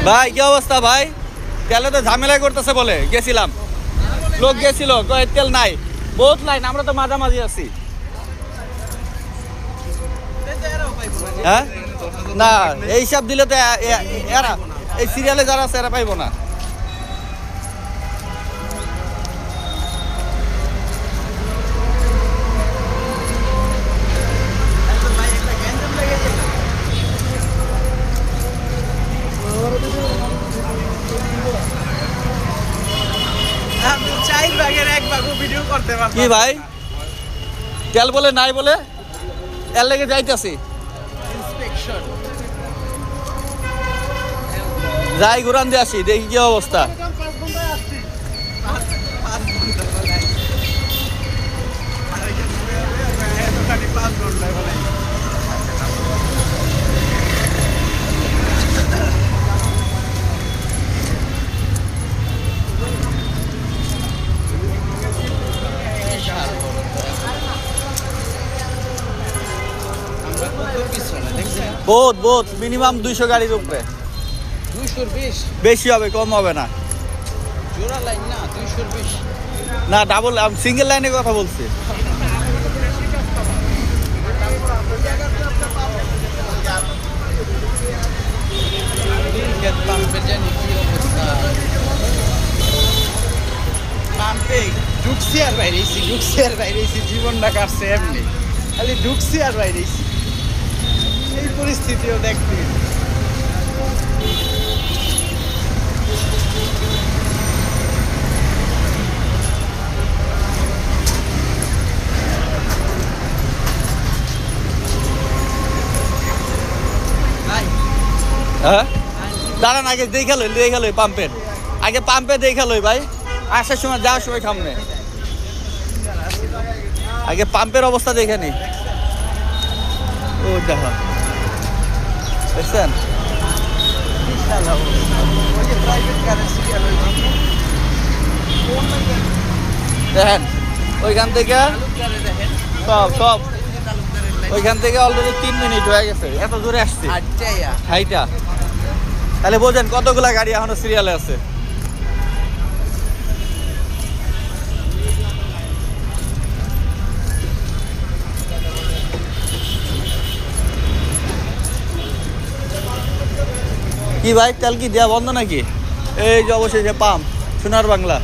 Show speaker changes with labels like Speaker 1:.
Speaker 1: ভাই কি অবস্থা ভাই? তেলে তো ঝামেলা করতেছে বলে গেছিলাম, লোক গেছিল কয় তেল নাই, বহুত লাইন, আমরা তো মাঝামাঝি আছি। হ্যাঁ না, এই সব দিলে তো এরা এই সিরিয়ালে যারা আছে এরা পাইবো না। কি ভাই তেল বলে নাই বলে এর লেগে যাইতেছি, যাই ঘুরান দিয়ে আসি, দেখি কি অবস্থা। বহুত বহুত মিনিমাম 200 গাড়ির উপরে।
Speaker 2: 220
Speaker 1: বেশি হবে, কম হবে না।
Speaker 2: জোড়া লাইন না 220
Speaker 1: না ডাবল, আমি সিঙ্গেল লাইনের কথা বলছি।
Speaker 2: পাম্পে ঢুকছি আর বাইরেছি জীবনটা কাটছে এমনি, খালি ঢুকছি আর বাইরেছি, এই পরিস্থিতিও দেখতে।
Speaker 1: হ্যাঁ দাঁড়ান, আগে দেখে লই পাম্পের, আগে পাম্পে দেখে লই ভাই, আসার সময় যাওয়ার সময় সামনে আগে পাম্পের অবস্থা দেখে নি। ও দেখা দেখছেন, দেখেন ওইখান থেকে সব ওইখান থেকে অলরেডি 3 মিনিট হয়ে গেছে, এত দূরে আসছি হাইটা, তাহলে বোঝেন কতগুলা গাড়ি এখনো সিরিয়ালে আছে। কি ভাই তেল কি দেওয়া বন্ধ নাকি? এই যে অবশ্যই যে পাম্প সোনার বাংলা।